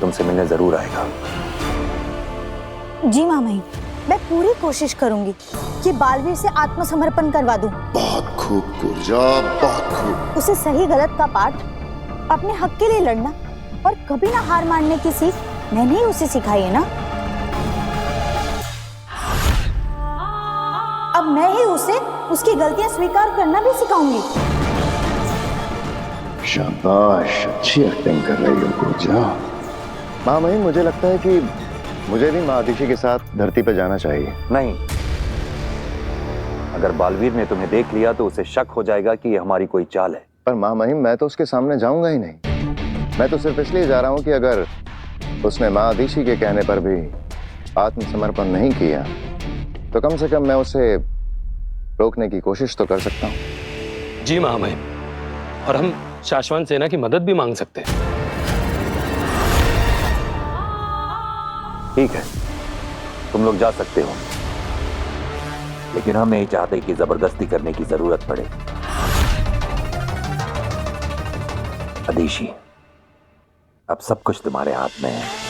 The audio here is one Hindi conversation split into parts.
तुमसे मिलने जरूर आएगा। जी मामई, मैं पूरी कोशिश करूंगी कि बालवीर से आत्मसमर्पण करवा दूं। बहुत खूब गुर्जा, बहुत खूब। उसे सही गलत का पाठ, अपने हक के लिए लड़ना और कभी ना हार मानने की सीख मैंने ही उसे सिखाई है ना। अब मैं ही उसे उसकी गलतियां स्वीकार करना भी सिखाऊंगी। शाबाश, अच्छी एक्टिंग कर रही हो गुर्जा। हाँ भाई, मुझे लगता है कि मुझे भी महादिशी के साथ धरती पर जाना चाहिए। नहीं, अगर बालवीर ने तुम्हें देख लिया तो उसे शक हो जाएगा कि ये हमारी कोई चाल है। पर माँ महिम, मैं तो उसके सामने जाऊंगा ही नहीं। मैं तो सिर्फ इसलिए जा रहा हूँ कि अगर उसने महादिशी के कहने पर भी आत्मसमर्पण नहीं किया तो कम से कम मैं उसे रोकने की कोशिश तो कर सकता हूँ। जी महामहिम, और हम शाश्वत सेना की मदद भी मांग सकते हैं। ठीक है, तुम लोग जा सकते हो, लेकिन हम नहीं चाहते कि जबरदस्ती करने की जरूरत पड़े। अदिशी, अब सब कुछ तुम्हारे हाथ में है।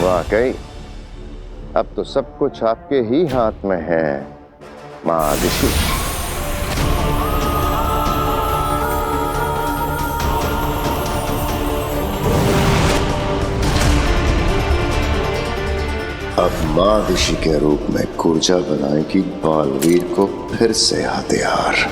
वाकई अब तो सब कुछ आपके ही हाथ में है महादिशी। अब महादिशी के रूप में गुर्जा बनाएगी बालवीर को फिर से हथियार।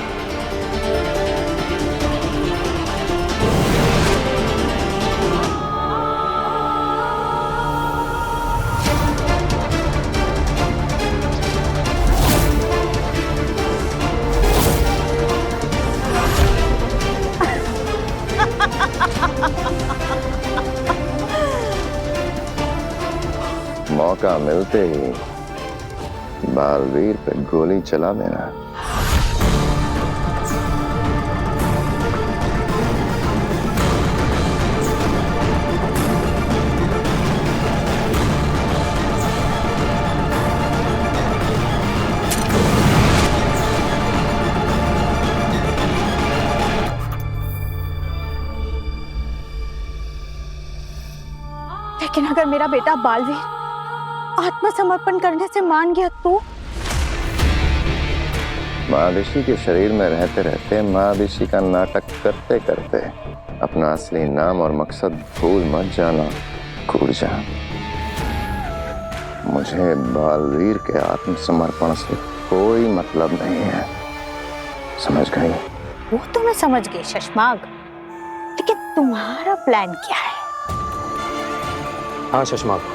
मौका मिलते ही बालवीर पे गोली चला देना। लेकिन अगर मेरा बेटा बालवीर आत्मसमर्पण करने से मान गया तो? महादिशी के शरीर में रहते रहते महादिशी का नाटक करते करते अपना असली नाम और मकसद भूल मत जाना गुर्जा। मुझे बालवीर के आत्मसमर्पण से कोई मतलब नहीं है, समझ गई? वो तो मैं समझ गई शशमाग, लेकिन तुम्हारा प्लान क्या है? हाँ शशमाक,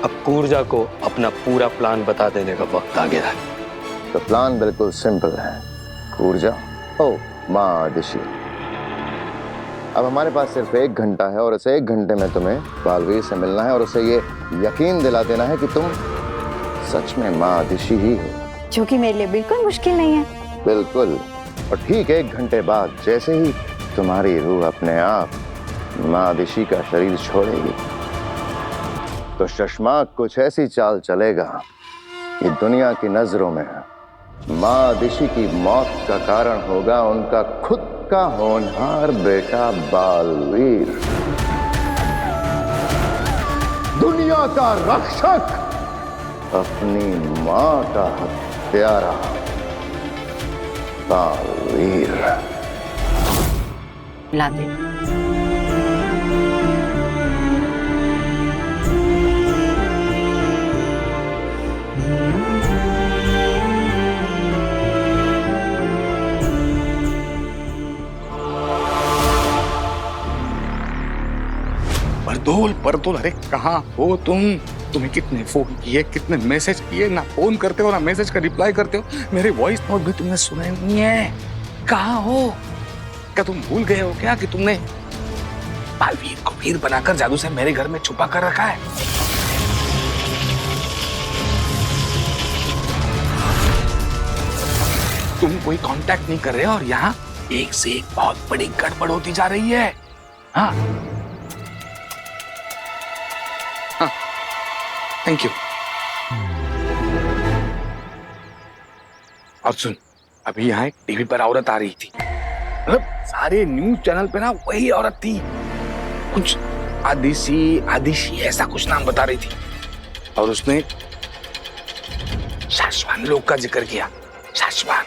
अब गुर्जा को अपना पूरा प्लान बता देने का वक्त आ गया है। तो प्लान बिल्कुल सिंपल है गुर्जा। ओ महादिशी, अब हमारे पास सिर्फ 1 घंटा है और इस 1 घंटे में तुम्हें बालवीर से मिलना है और उसे ये यकीन दिला देना है कि तुम सच में महादिशी ही हो, जो कि मेरे लिए बिल्कुल मुश्किल नहीं है। बिल्कुल। और ठीक 1 घंटे बाद जैसे ही तुम्हारी रूह अपने आप महादिशी का शरीर छोड़ेगी तो शशमाक कुछ ऐसी चाल चलेगा कि दुनिया की नजरों में महादिशी की मौत का कारण होगा उनका खुद का होनहार बेटा बालवीर, दुनिया का रक्षक, अपनी मां का हत्यारा बालवीर। ला दे। परदोल, अरे कहाँ हो तुम? तुम्हें कितने फोन किए, कितने मैसेज किए, ना फोन करते हो ना मैसेज का रिप्लाई करते हो। मेरे वॉइस नोट भी तुमने सुने नहीं है। कहाँ हो? क्या तुम भूल गए हो क्या कि तुमने बालवीर को वीर बनाकर जादू से मेरे घर में छुपा कर रखा है? तुम कोई कांटेक्ट नहीं कर रहे हो और यहाँ एक से एक बहुत बड़ी गड़बड़ होती जा रही है। हाँ, थैंक यू। और सुन, अभी यहाँ एक टीवी पर औरत आ रही थी, मतलब सारे न्यूज चैनल पे ना वही औरत थी, कुछ आदिशी ऐसा कुछ नाम बता रही थी, और उसने शाश्वान लोग का जिक्र किया, शाश्वान।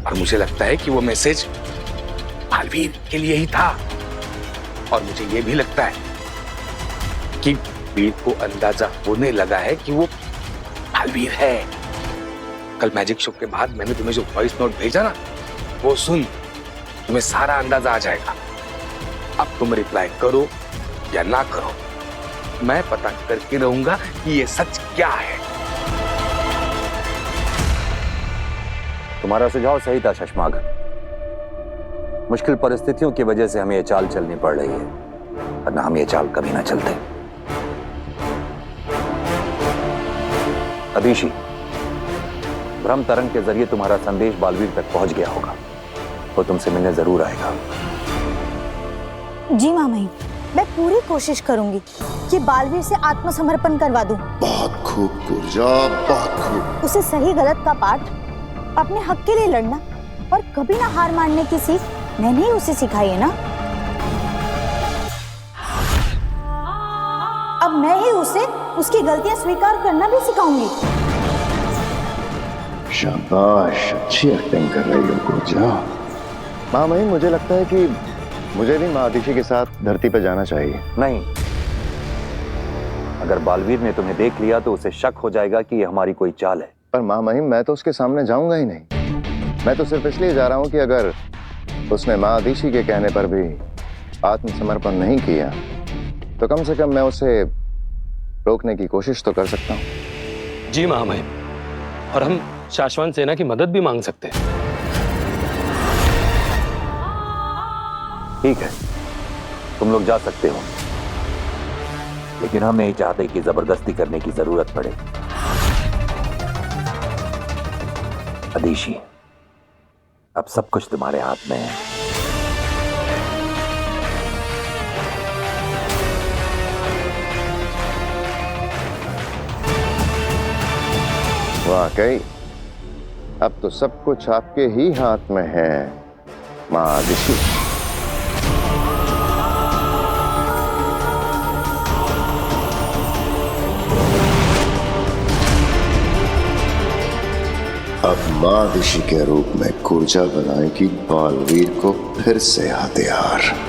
और मुझे लगता है कि वो मैसेज बालवीर के लिए ही था, और मुझे ये भी लगता है कि वीर को अंदाजा होने लगा है कि वो बालवीर है। कल मैजिक शो के बाद मैंने तुम्हें जो वॉइस नोट भेजा ना, वो सुन, तुम्हें सारा अंदाजा आ जाएगा। अब तुम रिप्लाई करो या ना करो, मैं पता करके रहूंगा कि ये सच क्या है। तुम्हारा सुझाव सही था शशमाग। मुश्किल परिस्थितियों की वजह से हमें ये चाल चलनी पड़ रही है, वरना हम ये चाल कभी ना चलते। अदिशी, भ्रम तरंग के जरिए तुम्हारा संदेश बालवीर तक पहुंच गया होगा, वो तुमसे मिलने जरूर आएगा। जी मामई, मैं पूरी कोशिश करूंगी कि बालवीर से आत्मसमर्पण करवा दूं। बहुत खूब कुर्जा, बहुत खूब। उसे सही गलत का पाठ, अपने हक के लिए लड़ना और कभी ना हार मानने की सीख मैंने ही उसे सिखाई है ना। अब मैं ही उसे उसकी गलतियां स्वीकार करना भी सिखाऊंगी। शाबाश, अच्छी एक्टिंग कर रही हो कुर्जा। माँ मही, मुझे लगता है कि मुझे भी माँ आदिशी के साथ धरती पर जाना चाहिए। नहीं, अगर बालवीर ने तुम्हें देख लिया तो उसे शक हो जाएगा कि ये हमारी कोई चाल है। पर माँ मही, मैं तो उसके सामने जाऊंगा ही नहीं। मैं तो सिर्फ इसलिए जा रहा हूं कि अगर उसने माँ आदिशी के कहने पर भी आत्मसमर्पण नहीं किया तो कम से कम मैं उसे रोकने की कोशिश तो कर सकता हूं। जी महामहिम, और हम शाश्वत सेना की मदद भी मांग सकते हैं। ठीक है, तुम लोग जा सकते हो, लेकिन हम नहीं चाहते कि जबरदस्ती करने की जरूरत पड़े। अदिशी, अब सब कुछ तुम्हारे हाथ में है। वाकई अब तो सब कुछ आपके ही हाथ में है माँ आदिशी। अब माँ ऋषि के रूप में कुर्जा बनाएगी बालवीर को फिर से हथियार।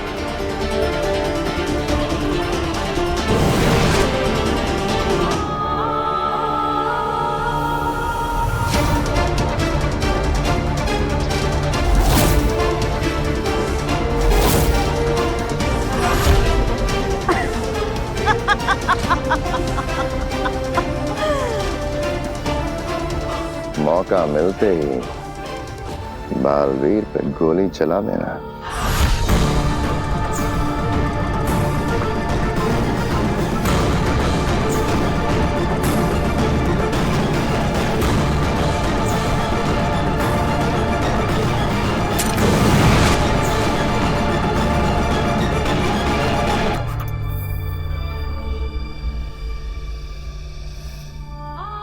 मौका मिलते ही बालवीर पे गोली चला देना।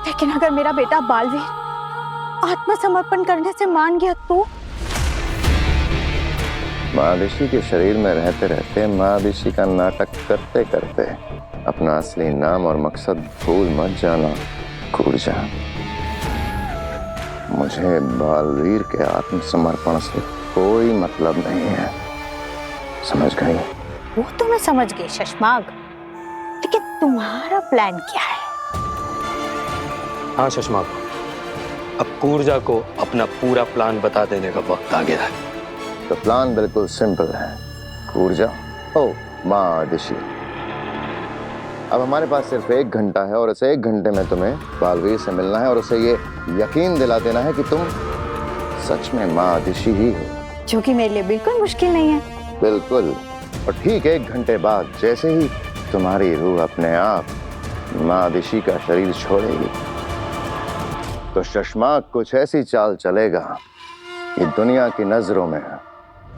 लेकिन अगर मेरा बेटा बालवीर आत्मसमर्पण करने से मान गया तो? माँ ऋषि के शरीर में रहते रहते माँ ऋषि का नाटक करते करते अपना असली नाम और मकसद भूल मत जाना कुर्जा। मुझे बालवीर के आत्मसमर्पण से कोई मतलब नहीं है, समझ गई? वो तो मैं समझ गई शशमाग, लेकिन तुम्हारा प्लान क्या है? हाँ शशमाग, अब कूर्जा को अपना पूरा प्लान बता देने का वक्त आ गया है। तो प्लान बिल्कुल सिंपल है कूर्जा। ओ माँ आदिशी, अब हमारे पास सिर्फ 1 घंटा है और इस 1 घंटे में तुम्हें बालवीर से मिलना है और उसे ये यकीन दिला देना है कि तुम सच में माँ आदिशी ही हो, जो कि मेरे लिए बिल्कुल मुश्किल नहीं है। बिल्कुल। और ठीक 1 घंटे बाद जैसे ही तुम्हारी रूह अपने आप माँ आदिशी का शरीर छोड़ेगी तो शशमाक कुछ ऐसी चाल चलेगा कि दुनिया की नजरों में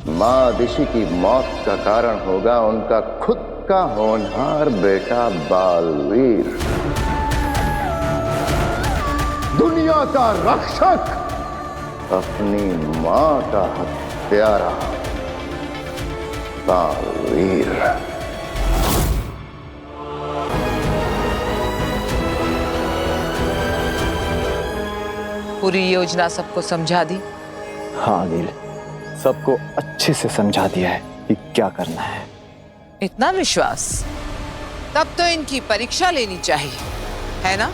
माँ आदिशी की मौत का कारण होगा उनका खुद का होनहार बेटा बालवीर, दुनिया का रक्षक अपनी मां का हत्यारा बालवीर। पूरी योजना सबको समझा दी? हाँ अनिल, सबको अच्छे से समझा दिया है कि क्या करना है। इतना विश्वास? तब तो इनकी परीक्षा लेनी चाहिए, है ना?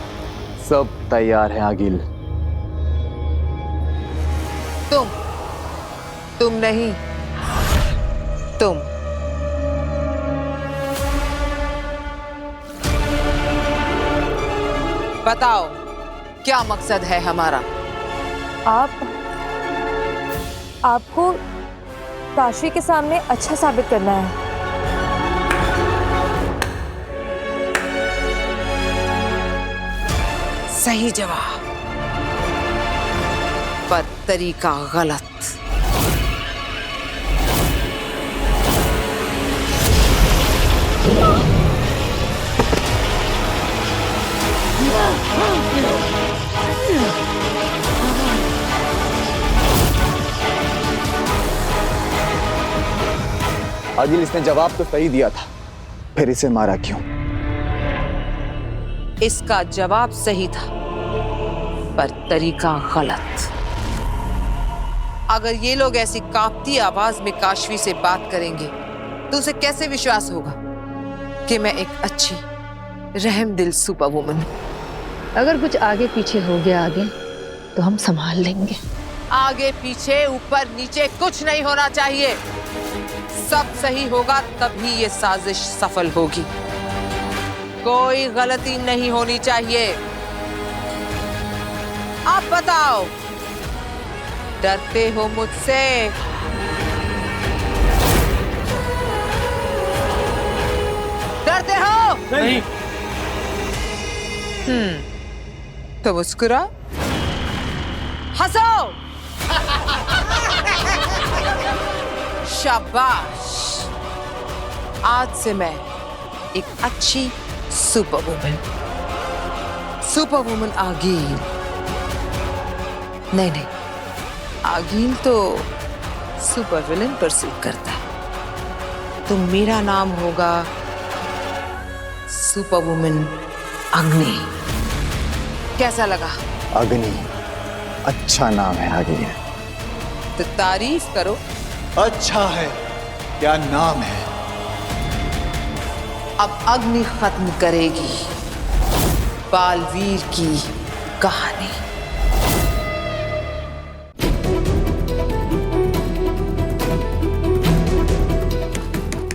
सब तैयार है अगिल। तुम नहीं, तुम। बताओ क्या मकसद है हमारा? आपको काशी के सामने अच्छा साबित करना है। सही जवाब, पर तरीका गलत। अगिल, इसने जवाब तो सही दिया था, फिर इसे मारा क्यों? इसका जवाब सही था, पर तरीका गलत। अगर ये लोग ऐसी कांपती आवाज में काशवी से बात करेंगे तो उसे कैसे विश्वास होगा कि मैं एक अच्छी रहमदिल सुपर वुमन हूं? अगर कुछ आगे पीछे हो गया आगे तो हम संभाल लेंगे। आगे पीछे ऊपर नीचे कुछ नहीं होना चाहिए। सब सही होगा तभी ये साजिश सफल होगी। कोई गलती नहीं होनी चाहिए। आप बताओ, डरते हो मुझसे? डरते हो? नहीं। तो मुस्कुरा, हंसो। शाबाश। आज से मैं एक अच्छी सुपर वुमन आगील। नहीं, आगील तो सुपर विलन परस्यूट करता है। तो मेरा नाम होगा सुपर वुमन अग्नि। कैसा लगा? अग्नि अच्छा नाम है अगिल। तो तारीफ करो। अच्छा है, क्या नाम है? अब अग्नि खत्म करेगी बालवीर की कहानी।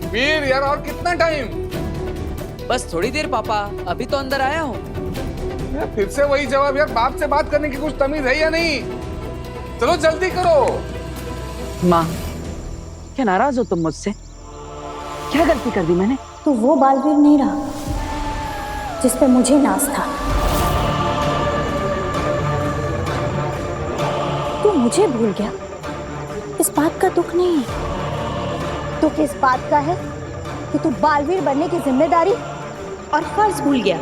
वीर यार, और कितना टाइम? बस थोड़ी देर पापा, अभी तो अंदर आया हूँ। फिर से वही जवाब यार, बाप से बात करने की कुछ तमीज है या नहीं? चलो जल्दी करो। माँ, क्या नाराज हो तुम मुझसे? क्या गलती कर दी मैंने? तो वो बालवीर नहीं रहा जिस पे मुझे नाज था। तू मुझे भूल गया, इस बात का दुख नहीं है। दुख इस बात का है कि तू बालवीर बनने की जिम्मेदारी और फर्ज भूल गया।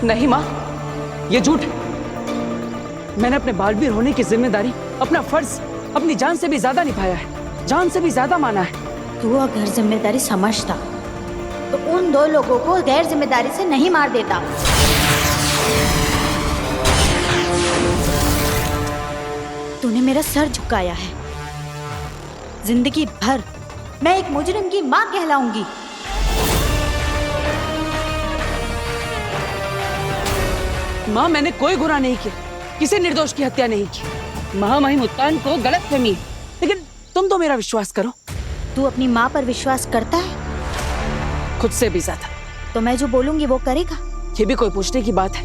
नहीं माँ, ये झूठ। मैंने अपने बालवीर होने की जिम्मेदारी, अपना फर्ज अपनी जान से भी ज्यादा निभाया है, जान से भी ज्यादा माना है। तू अगर जिम्मेदारी समझता तो उन दो लोगों को गैर जिम्मेदारी से नहीं मार देता। तूने मेरा सर झुकाया है। जिंदगी भर मैं एक मुजरिम की मां कहलाऊंगी। माँ, मैंने कोई गुनाह नहीं किया, किसी निर्दोष की हत्या नहीं की। महामहिम उत्तान को गलतफहमी है, लेकिन तुम तो मेरा विश्वास करो। तू अपनी माँ पर विश्वास करता है? खुद से भी ज्यादा। तो मैं जो बोलूंगी वो करेगा? ये भी कोई पूछने की बात है?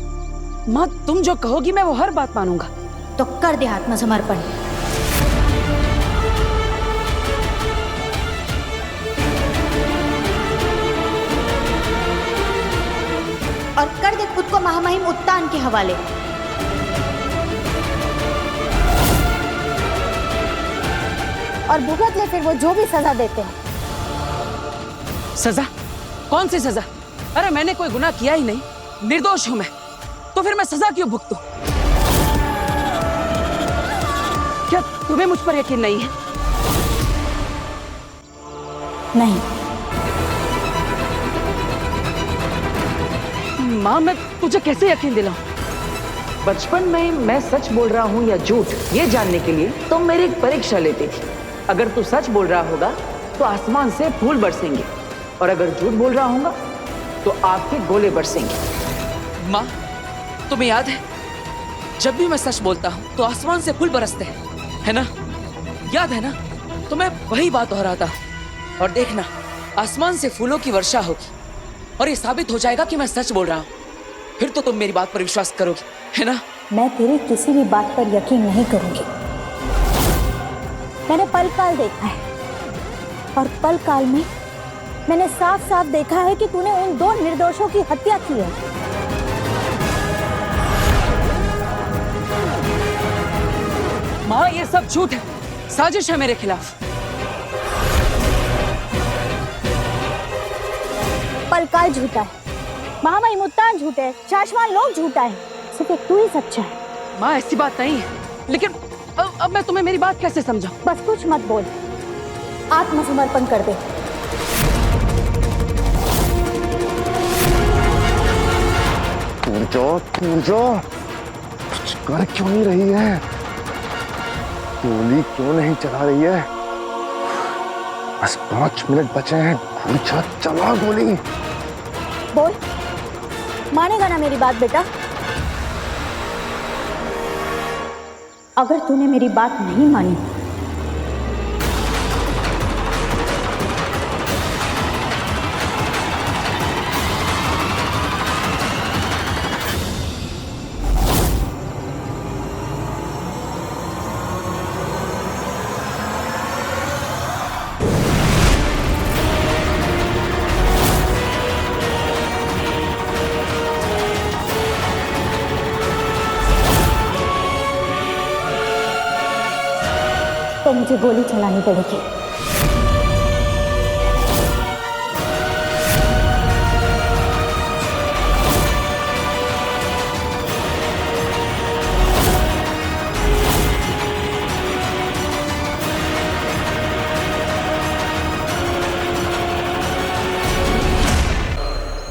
माँ, तुम जो कहोगी मैं वो हर बात मानूंगा। तो कर दे आत्मसमर्पण। और कर दे खुद को महामहिम उत्तान के हवाले। और भुगत ले फिर वो जो भी सजा देते हैं। सजा? कौन सी सजा? अरे मैंने कोई गुनाह किया ही नहीं, निर्दोष हूं मैं, तो फिर मैं सजा क्यों भुगतूं? तुम्हें मुझ पर यकीन नहीं है? नहीं। माँ, मैं तुझे कैसे यकीन दिलाऊं? बचपन में मैं सच बोल रहा हूँ या झूठ, ये जानने के लिए तुम मेरी एक परीक्षा लेती थी। अगर तू सच बोल रहा होगा तो आसमान से फूल बरसेंगे, और अगर झूठ बोल रहा होगा तो आग के गोले बरसेंगे। माँ, तुम्हें याद है जब भी मैं सच बोलता हूँ तो आसमान से फूल बरसते हैं, है ना? याद है ना? तो मैं वही बात दोहराता हूँ, और देखना आसमान से फूलों की वर्षा होगी और ये साबित हो जाएगा कि मैं सच बोल रहा हूँ। फिर तो तुम मेरी बात पर विश्वास करोगी, है ना? मैं तेरी किसी भी बात पर यकीन नहीं करूंगी। मैंने पल काल देखा है, और पल काल में मैंने साफ साफ देखा है कि तूने उन 2 निर्दोषों की हत्या की है। माँ, ये सब झूठ है, साजिश है मेरे खिलाफ। पलकाल झूठा है, महामहिम मुत्तान झूठे है, शाश्वान लोग झूठा है, सिर्फ एक तू ही सच्चा है। माँ, ऐसी बात नहीं है, लेकिन अब मैं तुम्हें मेरी बात कैसे समझाऊं? बस कुछ मत बोल, आत्मसमर्पण कर दे। पूजो, कुछ कर क्यों नहीं रही है? गोली क्यों नहीं चला रही है? बस 5 मिनट बचे हैं। पूजा, चला गोली। बोल, मानेगा ना मेरी बात बेटा? अगर तूने मेरी बात नहीं मानी तो मुझे गोली चलानी पड़ेगी।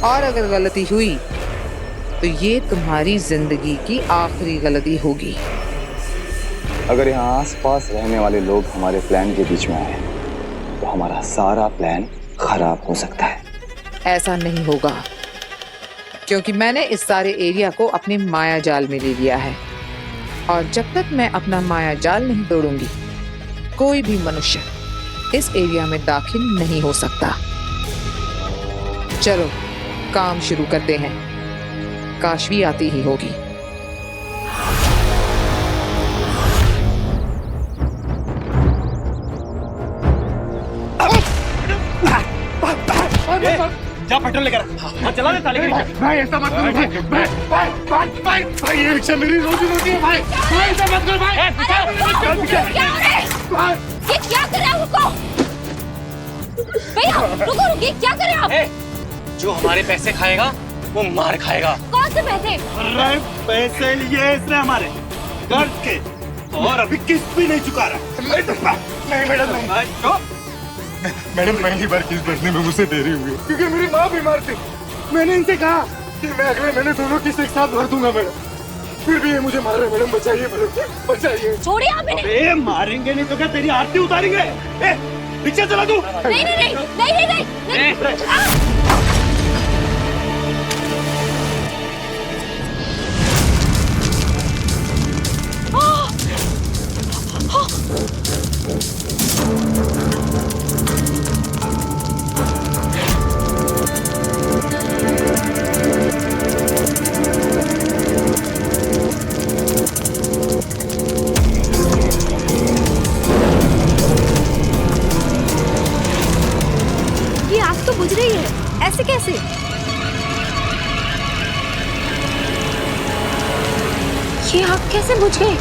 और अगर गलती हुई तो ये तुम्हारी जिंदगी की आखिरी गलती होगी। अगर यहाँ आसपास रहने वाले लोग हमारे प्लान के बीच में आए तो हमारा सारा प्लान खराब हो सकता है। ऐसा नहीं होगा, क्योंकि मैंने इस सारे एरिया को अपने माया जाल में ले लिया है, और जब तक मैं अपना माया जाल नहीं तोड़ूंगी कोई भी मनुष्य इस एरिया में दाखिल नहीं हो सकता। चलो काम शुरू करते हैं, काशवी आती ही होगी। जा पेट्रोल लेकर आ, चला ले ताले की। भाई ऐसा मत करो भाई, ये रिक्शा मेरी रोजी रोटी है भाई, ऐसा मत करो भाई। ये क्या कर रहे हैं रुको भैया, रुको रुकिए, क्या कर रहे हैं आप? जो हमारे पैसे खाएगा वो मार खाएगा। कौन से पैसे? अरे पैसे लिए इसने हमारे कर्ज के, और अभी किस्त भी नहीं चुका रहा। मैडम पहली बार किस्त भरने में मुझसे देरी हुई क्योंकि मेरी माँ बीमार थी। मैंने इनसे कहा कि मैं अगले महीने दोनों किस्त एक साथ भर दूंगा मैडम, फिर भी ये मुझे मार रहे। मैडम बचाइए, मैडम बचाइए। छोड़िए आप इन्हें। अबे मारेंगे नहीं तो क्या तेरी आरती उतारेंगे? रिक्शा चला तू। नहीं नहीं नहीं नहीं नहीं नहीं। बुझ रही है, ऐसे कैसे? ये आग कैसे बुझ गई?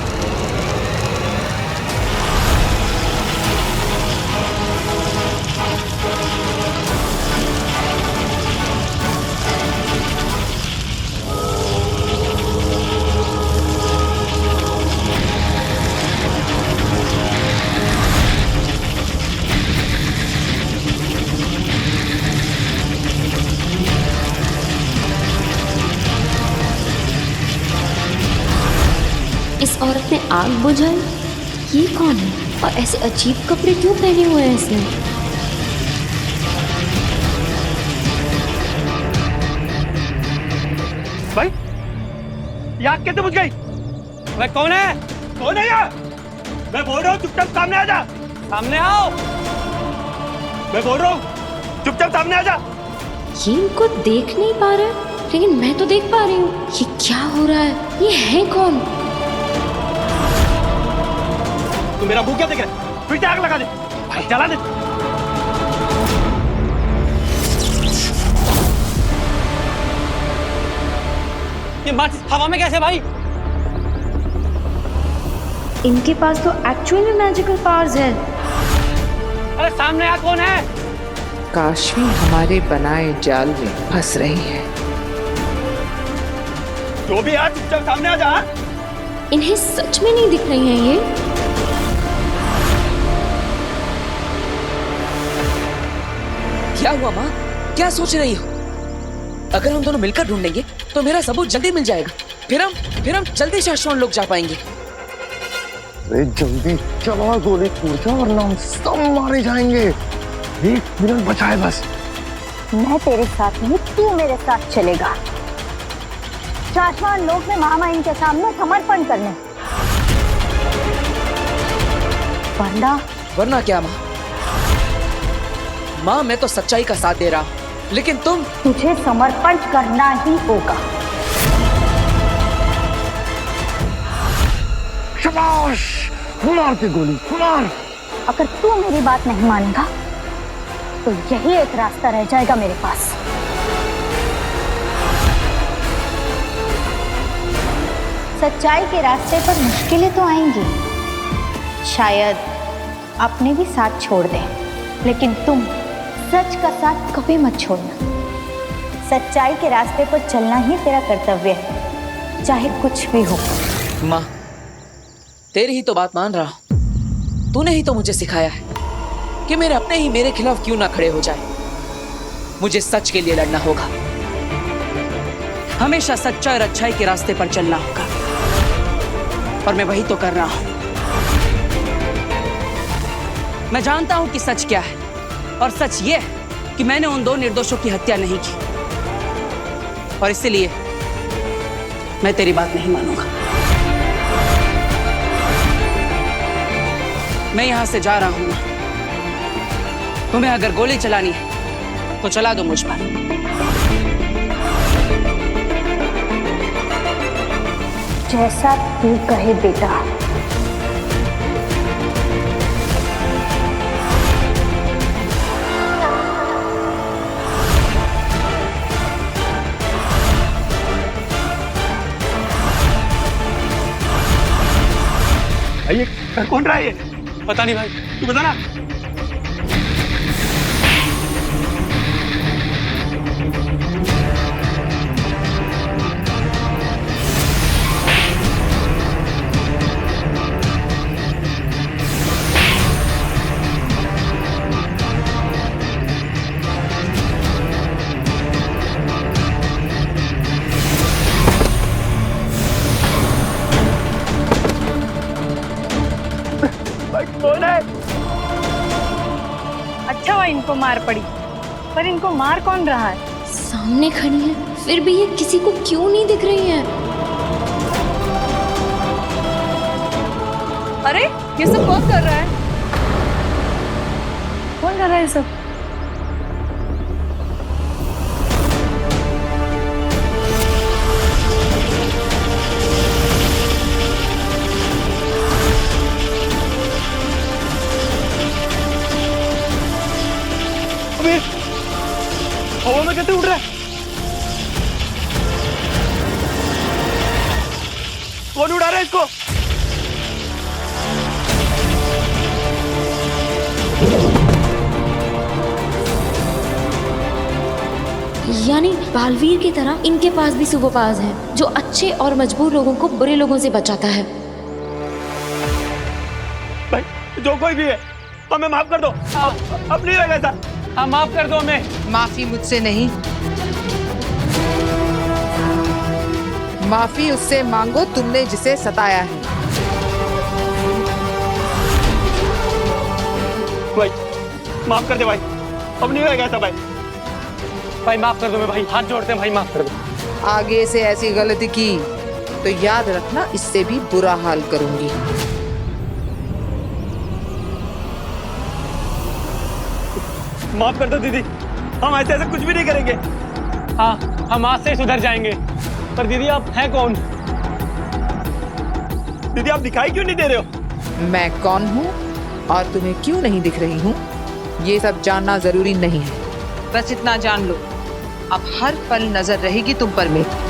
और अपने आग बुझाई। ये कौन है और ऐसे अजीब कपड़े क्यों पहने हुए हैं इसने? भाई ये आग कैसे बुझ गई? भाई कौन है? कौन है यार? मैं बोल रहा हूँ चुपचाप सामने आ जा। सामने आओ। मैं बोल रहा हूँ चुपचाप सामने आ जा। ये इनको देख नहीं पा रहा है, लेकिन मैं तो देख पा रही हूँ। ये क्या हो रहा है? ये है कौन? तू मेरा मुंह क्या देख रहा है? फिर से आग लगा दे भाई, जला दे। ये माचिस हवा में कैसे भाई? इनके पास तो एक्चुअल में मैजिकल पावर्स है। अरे सामने आ, कौन है? काशवी हमारे बनाए जाल में फंस रही है। जो भी आज चुपचाप सामने आ जा। इन्हें सच में नहीं दिख रही हैं ये। क्या हुआ माँ? क्या सोच रही हो? अगर हम दोनों मिलकर ढूंढेंगे तो मेरा सबूत जल्दी मिल जाएगा। फिर हम जल्दी से आश्रम लोग जा पाएंगे। अरे जल्दी चला, गोली कूद वरना हम सब मारे जाएंगे। 1 मिनट बचा है बस। मैं तेरे साथ नहीं, तू मेरे साथ चलेगा। शाश्वत लोक में महामाइन के सामने समर्पण करने। वरना क्या माँ? माँ मैं तो सच्चाई का साथ दे रहा हूँ, लेकिन तुझे समर्पण करना ही होगा। शाबाश, मार के गोली मार। अगर तू मेरी बात नहीं मानेगा तो यही एक रास्ता रह जाएगा मेरे पास। सच्चाई के रास्ते पर मुश्किलें तो आएंगी, शायद अपने भी साथ छोड़ दें, लेकिन तुम सच का साथ कभी मत छोड़ना। सच्चाई के रास्ते पर चलना ही तेरा कर्तव्य है, चाहे कुछ भी हो। माँ तेरी ही तो बात मान रहा हूँ। तूने ही तो मुझे सिखाया है कि मेरे अपने ही मेरे खिलाफ क्यों ना खड़े हो जाए। मुझे सच के लिए लड़ना होगा, हमेशा सच्चाई और अच्छाई के रास्ते पर चलना होगा, और मैं वही तो कर रहा हूं। मैं जानता हूं कि सच क्या है, और सच ये है कि मैंने उन 2 निर्दोषों की हत्या नहीं की, और इसलिए मैं तेरी बात नहीं मानूंगा। मैं यहां से जा रहा हूं। तुम्हें अगर गोली चलानी है तो चला दो मुझ पर। जैसा तू कहे बेटा। ये कौन रहा है ये? पता नहीं भाई, तू बता ना। कौन है? अच्छा हुआ इनको मार पड़ी, पर इनको मार कौन रहा है? सामने खड़ी है, फिर भी ये किसी को क्यों नहीं दिख रही है? अरे ये सब कौन कर रहा है? कौन कर रहा है ये सब? हवा में कैसे उड़ रहा है? कौन उड़ा रहा है इसको? यानी बालवीर की तरह इनके पास भी सुपर पावर्स हैं, जो अच्छे और मजबूर लोगों को बुरे लोगों से बचाता है। भाई जो कोई भी है, हमें माफ कर दो। अब नहीं रहेगा ऐसा। हाँ माफ कर दो हमें। माफी मुझसे नहीं, माफी उससे मांगो तुमने जिसे सताया है। भाई माफ कर दे भाई, अब नहीं होगा ऐसा भाई। भाई माफ कर दो, मैं भाई हाथ जोड़ते हैं भाई, माफ कर दो। आगे से ऐसी गलती की तो याद रखना, इससे भी बुरा हाल करूंगी। माफ कर दो दीदी, हम ऐसे ऐसे कुछ भी नहीं करेंगे। हाँ, हम आज से सुधर जाएंगे। पर दीदी आप हैं कौन? दीदी आप दिखाई क्यों नहीं दे रहे हो? मैं कौन हूँ और तुम्हें क्यों नहीं दिख रही हूँ, ये सब जानना जरूरी नहीं है। बस इतना जान लो, अब हर पल नजर रहेगी तुम पर मेरी।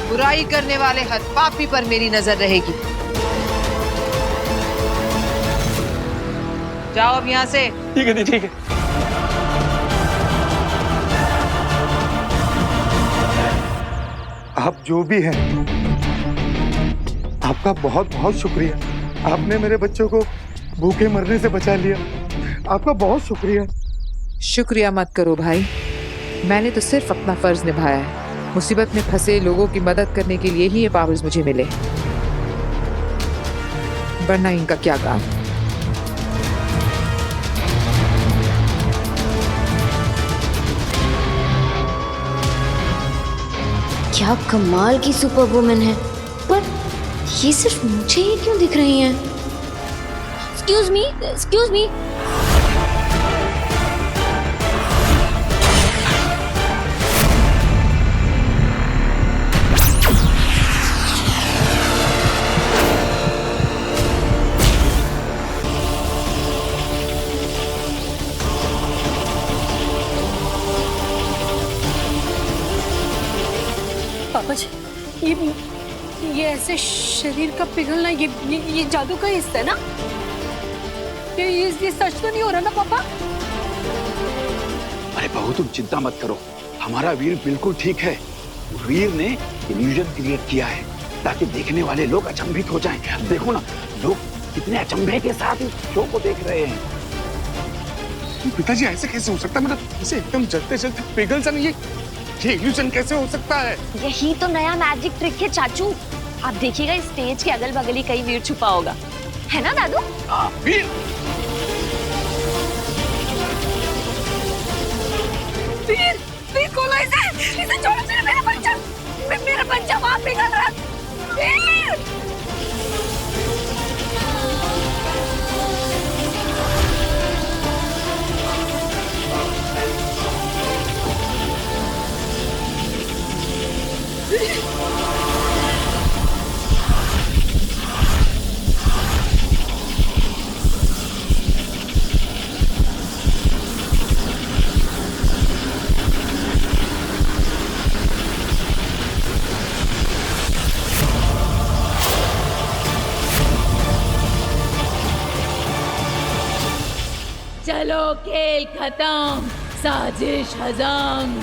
बुराई करने वाले हर पापी पर मेरी नजर रहेगी। जाओ अब यहाँ से। ठीक है दीदी, ठीक है। आप जो भी हैं, आपका बहुत बहुत शुक्रिया। आपने मेरे बच्चों को भूखे मरने से बचा लिया, आपका बहुत शुक्रिया। शुक्रिया मत करो भाई, मैंने तो सिर्फ अपना फर्ज निभाया है। मुसीबत में फंसे लोगों की मदद करने के लिए ही ये पावर्स मुझे मिले, वरना इनका क्या काम। क्या कमाल की सुपर वुमन है, पर ये सिर्फ मुझे ही क्यों दिख रही हैं? Excuse me, excuse me. पापा जी, ये ऐसे शरीर का पिघलना, ये जादू का हिस्सा है ना? ये सच तो नहीं हो रहा ना पापा? अरे बहू तुम चिंता मत करो, हमारा वीर बिल्कुल ठीक है। वीर ने इल्यूजन क्रिएट किया है ताकि देखने वाले लोग अचंभित हो जाएं। देखो ना, लोग कितने अचंभे के साथ इस शो को देख रहे हैं। पिताजी ऐसे कैसे हो सकता है? मतलब इसे एकदम जलते जलते पिघल जाना, ये इल्यूजन कैसे हो सकता है? यही तो नया मैजिक ट्रिक है चाचू। आप देखिएगा इस स्टेज के अगल बगल ही कहीं वीर छुपा होगा, है ना दादू? वीर वीर, वीर खोलो इसे छोड़ो, मेरा बच्चा वहां पिघल रहा है। वीर! चलो खेल खत्म, साजिश हजम।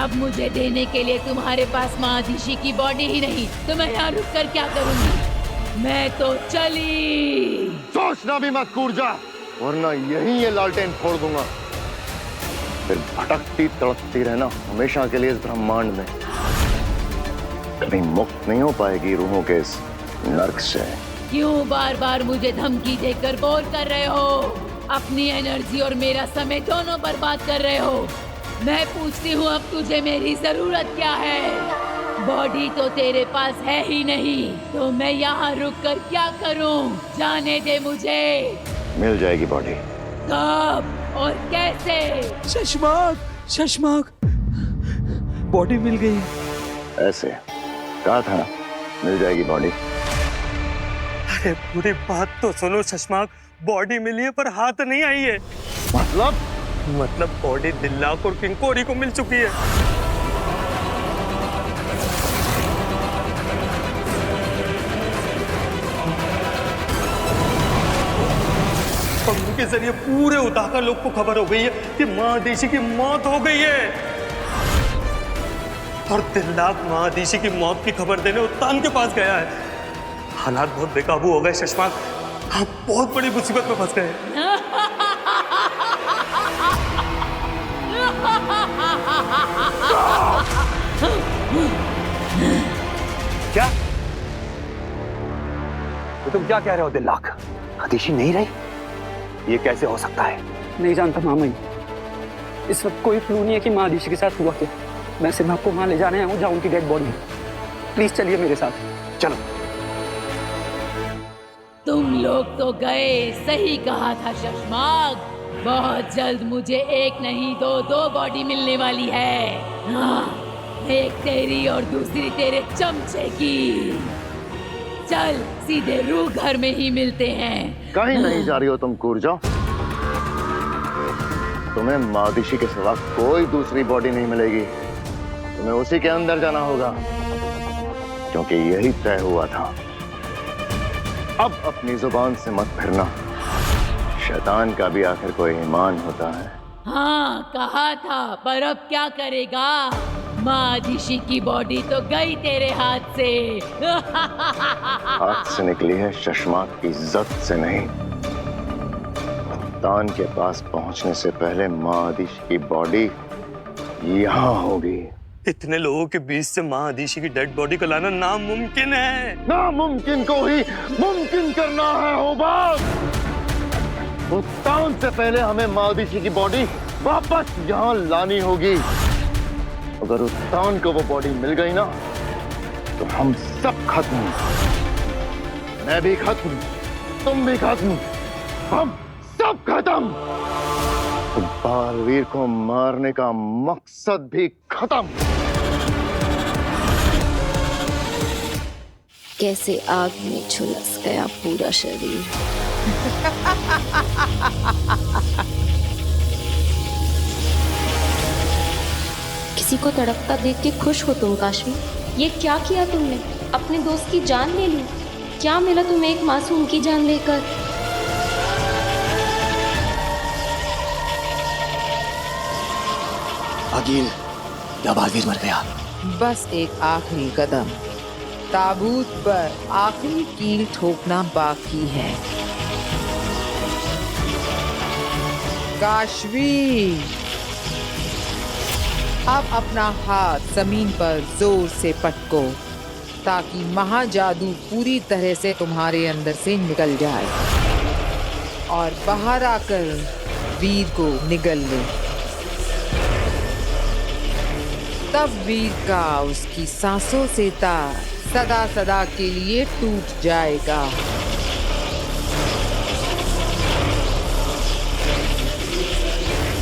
अब मुझे देने के लिए तुम्हारे पास महादिशी की बॉडी ही नहीं, तो मैं यहाँ रुक कर क्या करूंगी? मैं तो चली। सोचना भी मत कूर्जा, वरना यहीं ये लालटेन फोड़ दूंगा। फिर भटकती तड़पती रहना हमेशा के लिए इस ब्रह्मांड में। कभी मुक्त नहीं हो पाएगी रूहों के इस नर्क से। क्यों बार बार मुझे धमकी देकर बोर कर रहे हो? अपनी एनर्जी और मेरा समय दोनों बर्बाद कर रहे हो। मैं पूछती हूँ, अब तुझे मेरी जरूरत क्या है? बॉडी तो तेरे पास है ही नहीं, तो मैं यहाँ रुक कर क्या करूँ? जाने दे मुझे। मिल जाएगी बॉडी। कब और कैसे? शशमाक, बॉडी मिल गई। ऐसे कहा था ना, मिल जाएगी बॉडी। अरे पूरी बात तो सुनो शशमाक, बॉडी मिली है पर हाथ नहीं आई है। मतलब बॉडी दिल्लाक और किंकोरी को मिल चुकी है। पंखों के जरिए पूरे उताका लोग को खबर हो गई है कि महादेशी की मौत हो गई है। और दिल्लाक महादेशी की मौत की खबर देने उत्तान के पास गया है। हालात बहुत बेकाबू हो गए शशमाक, आप बहुत बड़ी मुसीबत में फंस गए। क्या तुम क्या कह रहे हो दिल्लाक? आदिशी नहीं रही? ये कैसे हो सकता है? नहीं जानता मामा जी, इस वक्त कोई क्लू नहीं है कि माँ आदिशी के साथ हुआ क्या। मैं सिर्फ आपको वहां ले जाने आया हूँ जहाँ उनकी डेड बॉडी है। प्लीज चलिए मेरे साथ। चलो। तुम लोग तो गए, सही कहा था शशमाक। बहुत जल्द मुझे एक नहीं दो बॉडी मिलने वाली है। हाँ, एक तेरी और दूसरी तेरे चमचे की। चल सीधे रूह घर में ही मिलते हैं। कहीं नहीं जा रही हो तुम कूरजा। तुम्हें मादिशी के सिवा कोई दूसरी बॉडी नहीं मिलेगी। तुम्हें उसी के अंदर जाना होगा, क्योंकि यही तय हुआ था। अब अपनी जुबान से मत फिरना। शैतान का भी आखिर कोई ईमान होता है। हाँ कहा था, पर अब क्या करेगा? माँ आदिशी की बॉडी तो गई तेरे हाथ से। हाथ से निकली है, शशमाक की इज्जत से नहीं। तान के पास पहुंचने से पहले माँ आदिशी की बॉडी यहाँ होगी। इतने लोगों के बीच से माँ आदिशी की डेड बॉडी को लाना नामुमकिन है। नामुमकिन को ही मुमकिन करना है होबाज। उत्तान से पहले हमें माँ आदिशी की बॉडी वापस यहाँ लानी होगी। अगर उत्तान को वो बॉडी मिल गई ना, तो हम सब खत्म। मैं भी खत्म, तुम भी खत्म, हम सब खत्म। तो बालवीर को मारने का मकसद भी खत्म। कैसे आग में झुलस गया पूरा शरीर। किसी को तड़पता देख के खुश हो तुम काशवी? ये क्या किया तुमने? अपने दोस्त की जान ले ली। क्या मिला तुम्हें एक मासूम की जान लेकर? अकील, क्या बालवीर मर गया? बस एक आखिरी कदम, ताबूत पर आखिरी कील ठोकना बाकी है। काशवी, अब अपना हाथ जमीन पर जोर से पटको, ताकि महाजादू पूरी तरह से तुम्हारे अंदर से निकल जाए और बाहर आकर वीर को निगल ले। तब वीर का उसकी सांसों से तार सदा सदा के लिए टूट जाएगा।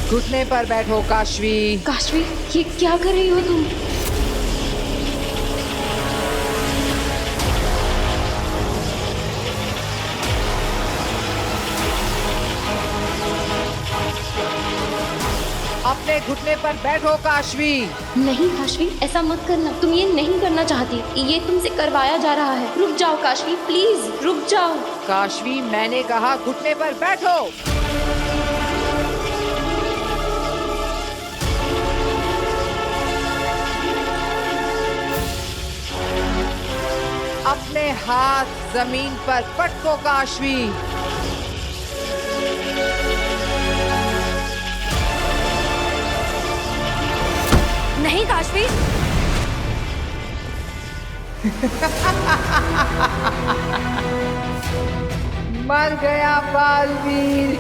घुटने पर बैठो काशवी। काशवी, ये क्या कर रही हो तुम? अपने घुटने पर बैठो काशवी। नहीं काशवी, ऐसा मत करना। तुम ये नहीं करना चाहती, ये तुमसे करवाया जा रहा है। रुक जाओ काशवी, प्लीज रुक जाओ। काशवी, मैंने कहा घुटने पर बैठो। अपने हाथ जमीन पर पटको काशवी। नहीं काशवी। मर गया बालवीर।